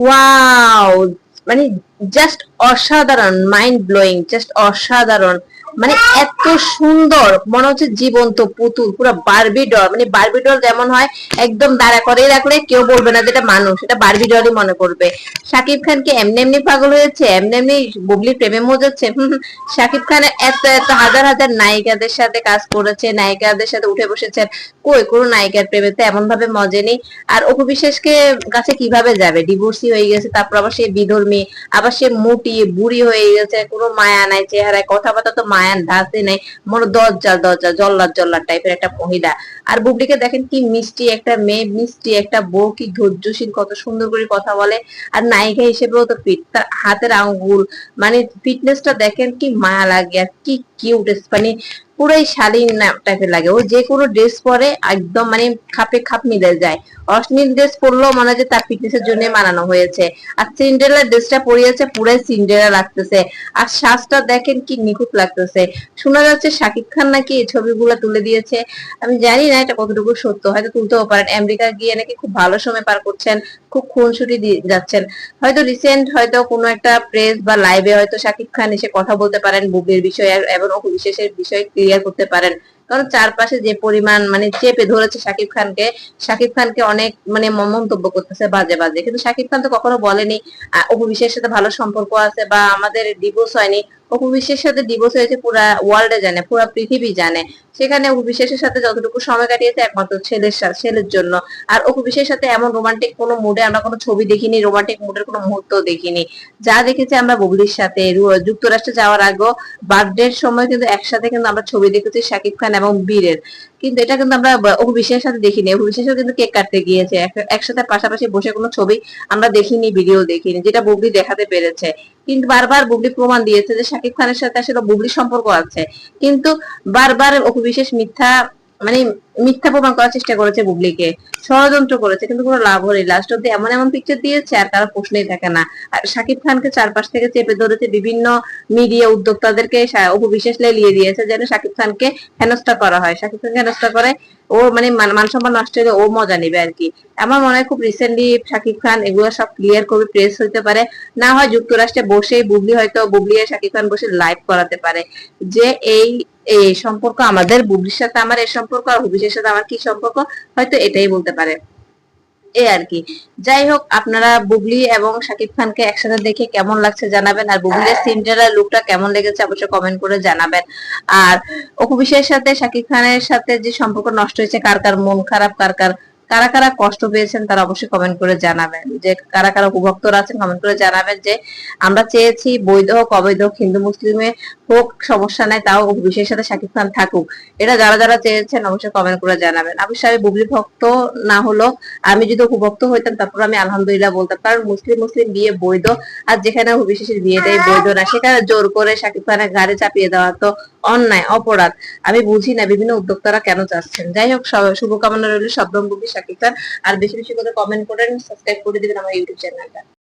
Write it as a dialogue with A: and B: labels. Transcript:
A: Wow, মানে just অসাধারণ, mind blowing, just অসাধারণ। মানে এত সুন্দর, মনে হচ্ছে জীবন্ত পুতুল, পুরো বারবি ডল। মানে বারবি ডল যেমন হয় একদম দাঁড়া করে রাখলে কেউ বলবে না যেটা মানুষ, এটা বারবি ডলই মনে করবে। শাকিব খান কি এমনি এমনি পাগল হয়েছে, এমনি এমনি বুবলির প্রেমে মজেছে? শাকিব খান এত এত হাজার হাজার নায়িকাদের সাথে কাজ করেছে, নায়িকাদের সাথে উঠে বসেছেন, কই কোনো নায়িকার প্রেমেতে এমন ভাবে মজেনি। আর অপু বিশ্বাসকে কাছে কিভাবে যাবে, ডিভোর্সি হয়ে গেছে, তারপর আবার সে বিধর্মী, আবার সে মোটি বুড়ি হয়ে গেছে, কোনো মায়া নাই চেহারায়, কথাবার্তা তো মায়ান ধাসে নেই, মনে দজ্জাল দজ্জাল জল্লাদ জল্লাদ টাইপের একটা মহিলা। আর বুবলিকে দেখেন কি মিষ্টি একটা মেয়ে, মিষ্টি একটা বউ, কি ধৈর্যশীল, কত সুন্দর করে কথা বলে। আর নায়িকা হিসেবেও তো ফিট, তার হাতের আঙ্গুল, মানে ফিটনেসটা দেখেন কি মায়া লাগে, আর কি কিউট, মানে পুরাই শালীন টাইপের লাগে। ও যে কোনো ড্রেস পরে একদম মানে খাপে খাপ মিলে যায়। অশ্লীল ড্রেস পরলেও মনে হয় যে তার ফিটনেসের জন্য বানানো হয়েছে। আর সিন্ড্রেলা ড্রেসটা পরিয়েছে, পুরাই সিন্ড্রেলা লাগতেছে। আর সাজটা দেখেন কি নিখুঁত লাগতেছে। শোনা যাচ্ছে শাকিব খান নাকি এই ছবিগুলো তুলে দিয়েছে। আমি জানি না এটা কতটুকু সত্য, হয়তো তুলতেও পারেন। আমেরিকা গিয়ে নাকি খুব ভালো সময় পার করছেন, খুব খুনসুটি দিয়ে যাচ্ছেন। হয়তো রিসেন্ট হয়তো কোনো একটা প্রেস বা লাইভে হয়তো শাকিব খান এসে কথা বলতে পারেন বুবলির বিষয়ে, এবং অপু বিশ্বাসের বিষয়ে ক্লিয়ার করতে পারেন। কারণ চারপাশে যে পরিমাণ মানে চেপে ধরেছে শাকিব খানকে, শাকিব খানকে অনেক মানে মন্তব্য করতেছে বাজে বাজে, কিন্তু শাকিব খান তো কখনো বলেনি অপু বিশ্বাসের সাথে ভালো সম্পর্ক আছে বা আমাদের ডিভোর্স হয়নি। অপু বিশ্বাসের সাথে ডিভোর্স হয়েছে পুরা ওয়ার্ল্ডে জানে, পুরা পৃথিবী জানে। সেখানে অপু বিশ্বাসের সাথে যতটুকু সময় কাটিয়েছে একমাত্র ছেলের জন্য। আর অপু বিশ্বাসের সাথে এমন রোমান্টিক কোনো মুডে আমরা কোনো ছবি দেখিনি, রোমান্টিক মুডের কোনো মুহূর্ত দেখিনি। যা দেখেছি আমরা বুবলির সাথে যুক্তরাষ্ট্রে যাওয়ার আগে বার্থডের সময় কিন্তু একসাথে কিন্তু আমরা ছবি দেখেছি শাকিব খান এবং বীরের। কিন্তু এটা কিন্তু আমরা অপু বিশ্বাসের সাথে দেখিনি। অপু বিশ্বাসও কিন্তু কেক কাটতে গিয়েছে, একসাথে পাশাপাশি বসে কোনো ছবি আমরা দেখিনি, ভিডিও দেখিনি, যেটা বুবলি দেখাতে পেরেছে। কিন্তু বারবার বুবলি প্রমাণ দিয়েছে যে শাকিব খানের সাথে আসলে বুবলির সম্পর্ক আছে। কিন্তু বারবার অপু বিশ্বাস মিথ্যা, মানে মিথ্যা প্রমাণ করার চেষ্টা করেছে বুবলিকে, ষড়যন্ত্র করেছে, কিন্তু কোনো লাভ হয়নি। লাস্ট অব্দি এমন এমন পিকচার দিয়েছে আর কারো প্রশ্নই থাকে না। আর শাকিব খানকে চারপাশ থেকে চেপে ধরেছে বিভিন্ন মিডিয়া উদ্যোক্তাদেরকে, অপু বিশ্বাস লেলিয়ে দিয়েছে যেন শাকিব খানকে হেনস্থা করা হয়, শাকিব খানকে হেনস্থা করে ও মানে মান সম্মান নষ্ট হলে ও মজা নিবে আর কি। আমার মনে হয় খুব রিসেন্টলি শাকিব খান এগুলো সব ক্লিয়ার করবে, প্রেস হইতে পারে, না হয় যুক্তরাষ্ট্রে বসেই বুবলি আর শাকিব খান বসে লাইভ করাতে পারে যে এই এই সম্পর্ক আমাদের, বুবলির সাথে আমার এই সম্পর্ক, আর হুবিশের সাথে আমার কি সম্পর্ক, হয়তো এটাই বলতে পারে। এই আর কি। যাই হোক, আপনারা বুবলি এবং শাকিব খানকে একসাথে দেখে কেমন লাগছে জানাবেন, আর বুবলির সিন্ডারেলা লুকটা কেমন লেগেছে অবশ্যই কমেন্ট করে জানাবেন। আর অপু বিশ্বাসের সাথে শাকিব খানের সাথে যে সম্পর্ক নষ্ট হয়েছে, কার কার মন খারাপ, কার কার কারা কারা কষ্ট পেয়েছেন তারা অবশ্যই কমেন্ট করে জানাবেন। যে কারা কারা উপভক্তরা আছেন কমেন্ট করে জানাবেন যে আমরা চেয়েছি বৈধ হোক অবৈধ হোক, হিন্দু মুসলিমে হোক সমস্যা নাই, তাও অপু বিশ্বাসের সাথে শাকিব খান থাকুক। এটা যারা যারা চেয়েছেন অবশ্যই কমেন্ট করে জানাবেন। অবশ্যই আমি বুবলি ভক্ত না হলো, আমি যদি উপভোক্ত হইতাম তারপর আমি আলহামদুলিল্লাহ বলতাম, কারণ মুসলিম মুসলিম বিয়ে বৈধ। আর যেখানে বিশেষের বিয়েটাই বৈধ না, সেখানে জোর করে শাকিব খানের গাড়ি চাপিয়ে দেওয়া তো অন্যায়, অপরাধ। আমি বুঝি না বিভিন্ন উদ্যোক্তারা কেন চাচ্ছেন। যাই হোক, শুভকামনা রইল শবনম বুবলি শাকিব খান। আর বেশি বেশি করে কমেন্ট করেন, সাবস্ক্রাইব করে দিবেন আমার ইউটিউব চ্যানেলটা।